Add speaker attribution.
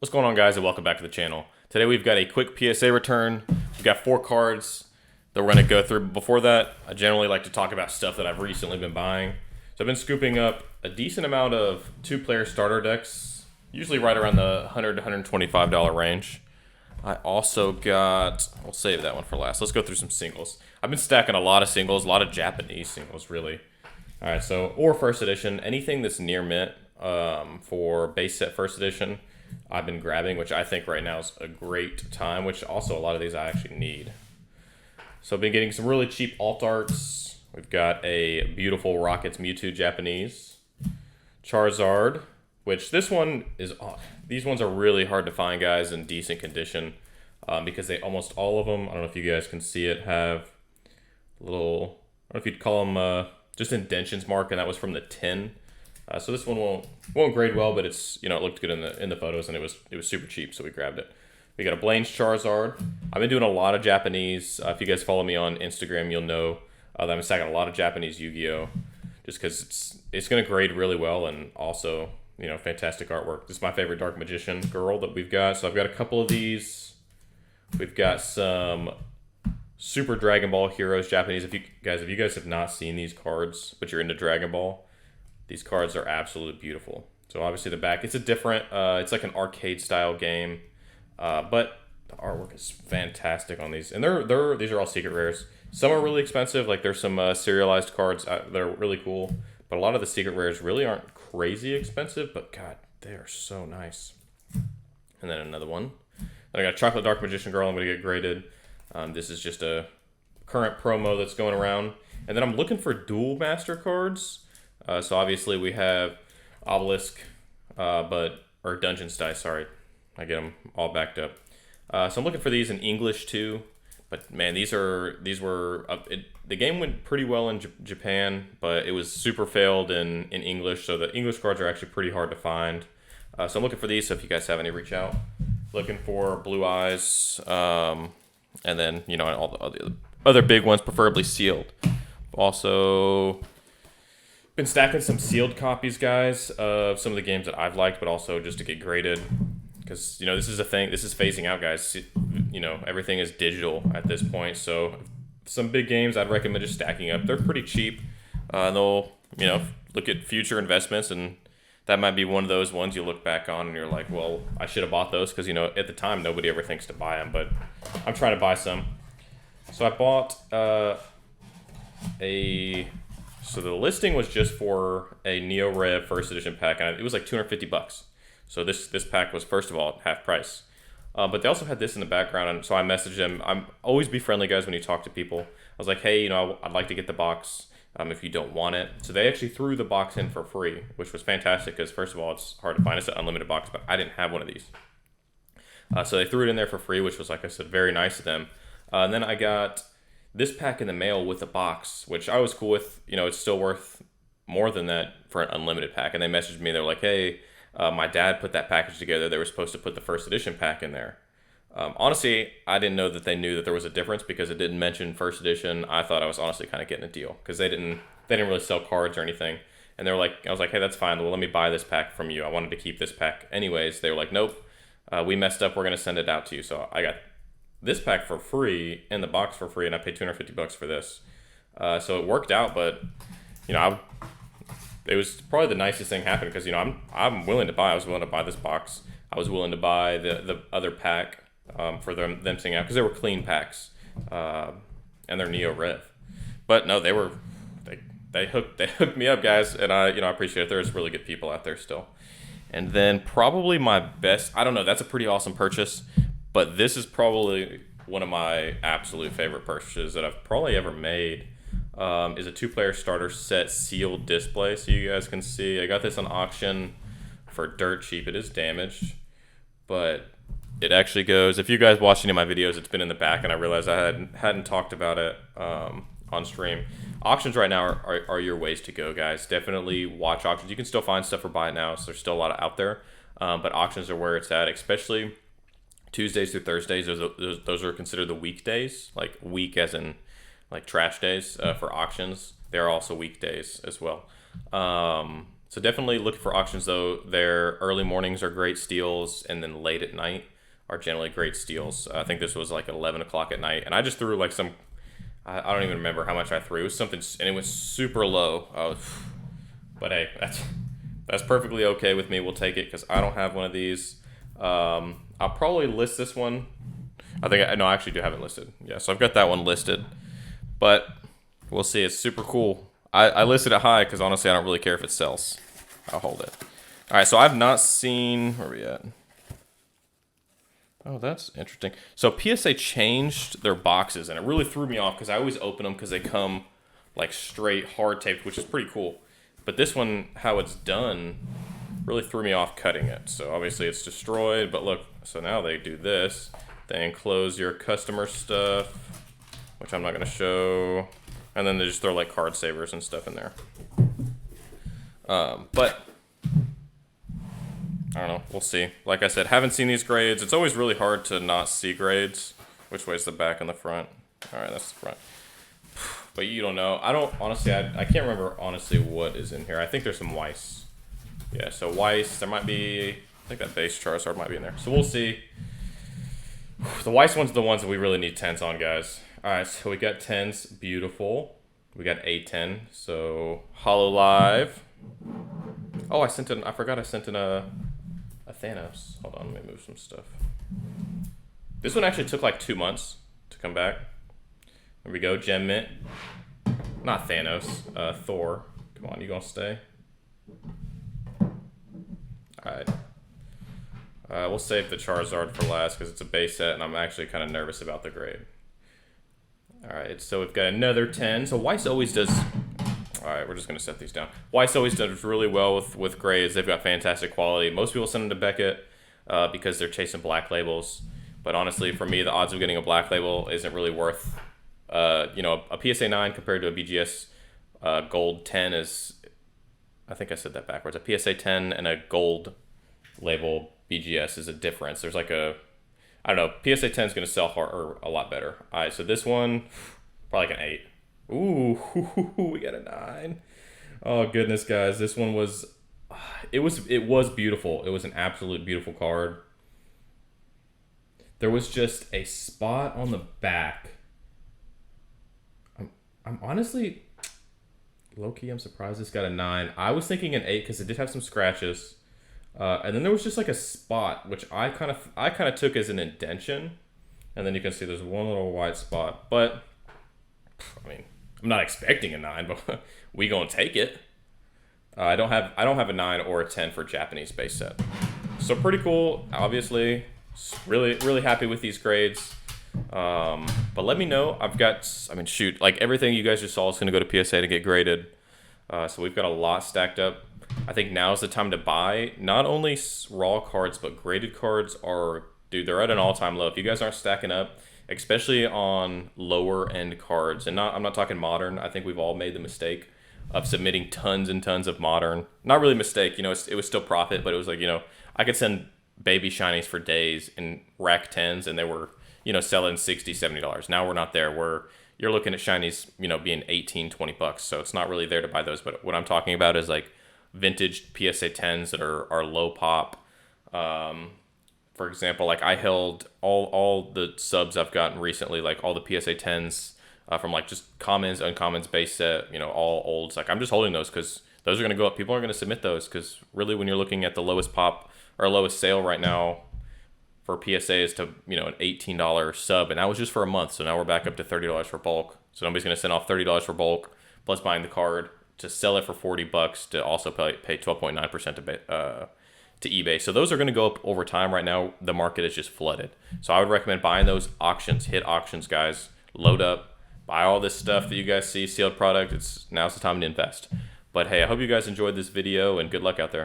Speaker 1: What's going on, guys, and welcome back to the channel. Today we've got a quick PSA return. We've got 4 cards that we're going to go through. Before that, I generally like to talk about stuff that I've recently been buying. So I've been scooping up a decent amount of 2-player starter decks, usually right around the $100 to $125 range. I also got, we'll save that one for last. Let's go through some singles. I've been stacking a lot of singles, a lot of Japanese singles, really. All right, so, or first edition, anything that's near mint for base set first edition, I've been grabbing, which I think right now is a great time, which also a lot of these I actually need. So I've been getting some really cheap alt arts. We've got a beautiful Rockets Mewtwo Japanese, Charizard, which this one is, these ones are really hard to find, guys, in decent condition because they almost all of them, I don't know if you guys can see it, have little, I don't know if you'd call them just indentions mark, and that was from the tin. So this one won't grade well, but it's, you know, it looked good in the photos, and it was super cheap, so we grabbed it. We got a Blaine's Charizard. I've been doing a lot of Japanese. If you guys follow me on Instagram, you'll know that I'm stacking a lot of Japanese Yu-Gi-Oh! Just because it's going to grade really well, and also, you know, fantastic artwork. This is my favorite Dark Magician girl that we've got. So I've got a couple of these. We've got some Super Dragon Ball Heroes Japanese. If you guys have not seen these cards, but you're into Dragon Ball, these cards are absolutely beautiful. So obviously the back, it's a different, it's like an arcade style game, but the artwork is fantastic on these. And these are all secret rares. Some are really expensive, like there's some serialized cards that are really cool, but a lot of the secret rares really aren't crazy expensive, but God, they are so nice. And then another one. Then I got Chocolate Dark Magician Girl, I'm going to get graded. This is just a current promo that's going around. And then I'm looking for Duel Master cards. So obviously we have Obelisk, or Dungeons Dice, sorry. I get them all backed up. So I'm looking for these in English too. But man, these were, the game went pretty well in Japan, but it was super failed in English. So the English cards are actually pretty hard to find. So I'm looking for these, so if you guys have any, reach out. Looking for Blue Eyes, and then, you know, all the other big ones, preferably sealed. Also been stacking some sealed copies, guys, of some of the games that I've liked, but also just to get graded. Because, you know, this is a thing. This is phasing out, guys. You know, everything is digital at this point. So some big games I'd recommend just stacking up. They're pretty cheap. They'll, you know, look at future investments, and that might be one of those ones you look back on and you're like, well, I should have bought those, because, you know, at the time, nobody ever thinks to buy them. But I'm trying to buy some. So I bought So the listing was just for a Neo Rev first edition pack, and it was like $250. So this pack was, first of all, half price. But they also had this in the background, and so I messaged them. I'm always be friendly, guys, when you talk to people. I was like, hey, you know, I'd like to get the box if you don't want it. So they actually threw the box in for free, which was fantastic because, first of all, it's hard to find. It's an unlimited box, but I didn't have one of these. So they threw it in there for free, which was, like I said, very nice of them. And then I got this pack in the mail with a box, which I was cool with. You know, it's still worth more than that for an unlimited pack. And they messaged me. They're like, hey, my dad put that package together. They were supposed to put the first edition pack in there. Honestly, I didn't know that they knew that there was a difference because it didn't mention first edition. I thought I was honestly kind of getting a deal because they didn't really sell cards or anything. And they were like, I was like, hey, that's fine. Well, let me buy this pack from you. I wanted to keep this pack anyways. They were like, nope, we messed up. We're going to send it out to you. So I got this pack for free and the box for free, and I paid $250 for this. So it worked out, but, you know, it was probably the nicest thing happened because, you know, I'm willing to buy. I was willing to buy this box. I was willing to buy the other pack for them seeing out because they were clean packs, and they're Neo Rev. But no, they hooked me up, guys, and I appreciate it. There's really good people out there still. And then probably my best, I don't know, that's a pretty awesome purchase, but this is probably one of my absolute favorite purchases that I've probably ever made. Is a 2-player starter set sealed display, so you guys can see. I got this on auction for dirt cheap. It is damaged, but it actually goes. If you guys watch any of my videos, it's been in the back, and I realized I hadn't talked about it on stream. Auctions right now are your ways to go, guys. Definitely watch auctions. You can still find stuff for buy it now, so there's still a lot out there. But auctions are where it's at, especially Tuesdays through Thursdays. Those are considered the weekdays, like week as in like trash days for auctions. They're also weekdays as well. So definitely look for auctions though. Their early mornings are great steals, and then late at night are generally great steals. I think this was like 11 o'clock at night, and I just threw like some. I don't even remember how much I threw. It was something, and it was super low. But hey, that's perfectly okay with me. We'll take it because I don't have one of these. I'll probably list this one. No, I actually do have it listed. Yeah, so I've got that one listed, but we'll see. It's super cool. I listed it high because honestly, I don't really care if it sells. I'll hold it. All right, so I've not seen, where are we at? Oh, that's interesting. So PSA changed their boxes, and it really threw me off because I always open them because they come like straight hard taped, which is pretty cool. But this one, how it's done, really threw me off cutting it. So obviously it's destroyed, but look, so now they do this. They enclose your customer stuff, which I'm not going to show. And then they just throw like card savers and stuff in there. But I don't know. We'll see. Like I said, haven't seen these grades. It's always really hard to not see grades. Which way's the back and the front? All right, that's the front. But you don't know. I don't, honestly, I can't remember honestly what is in here. I think there's some Weiss. Yeah, so Weiss, there might be, I think that base Charizard might be in there. So we'll see. The Weiss ones are the ones that we really need 10s on, guys. All right, so we got 10s. Beautiful. We got a 10. So Holo Live. Oh, I forgot I sent in a Thanos. Hold on, let me move some stuff. This one actually took like 2 months to come back. There we go, Gem Mint. Not Thanos, Thor. Come on, you gonna stay? Alright. We'll save the Charizard for last because it's a base set and I'm actually kind of nervous about the grade. Alright, so we've got another 10. So Weiss always does... Alright, we're just going to set these down. Weiss always does really well with grades. They've got fantastic quality. Most people send them to Beckett because they're chasing black labels. But honestly, for me, the odds of getting a black label isn't really worth... a PSA 9 compared to a BGS Gold 10 is... I think I said that backwards. A PSA 10 and a Gold label BGS is a difference. There's like a... I don't know. PSA 10 is going to sell or a lot better. Alright, so this one, probably like an 8. Ooh, we got a 9. Oh goodness, guys, this one was, it was beautiful. It was an absolute beautiful card. There was just a spot on the back. I'm honestly, low-key, I'm surprised this got a 9. I was thinking an 8 because it did have some scratches. And then there was just like a spot, which I kind of took as an indention. And then you can see there's one little white spot. But, I mean, I'm not expecting a 9, but we gonna take it. I don't have a 9 or a 10 for Japanese base set. So pretty cool, obviously. Really happy with these grades. But let me know. Shoot, like everything you guys just saw is gonna go to PSA to get graded. So we've got a lot stacked up. I think now's the time to buy. Not only raw cards, but graded cards are, dude, they're at an all-time low. If you guys aren't stacking up, especially on lower end cards, and I'm not talking modern. I think we've all made the mistake of submitting tons and tons of modern. Not really a mistake, it was still profit, but it was like, I could send baby shinies for days in rack 10s and they were, selling $60, $70. Now we're not there. You're looking at shinies, being 18, 20 bucks. So it's not really there to buy those. But what I'm talking about is like vintage PSA 10s that are low pop. For example, like I held all the subs I've gotten recently, like all the PSA 10s from like just commons, uncommons, base set, all olds. Like I'm just holding those because those are going to go up. People are going to submit those because really when you're looking at the lowest pop or lowest sale right now for PSA is to, an $18 sub. And that was just for a month. So now we're back up to $30 for bulk. So nobody's going to send off $30 for bulk plus buying the card to sell it for $40 to also pay 12.9% to eBay. So those are going to go up over time. Right now, the market is just flooded. So I would recommend buying those auctions. Hit auctions, guys. Load up. Buy all this stuff that you guys see, sealed product. Now's the time to invest. But hey, I hope you guys enjoyed this video and good luck out there.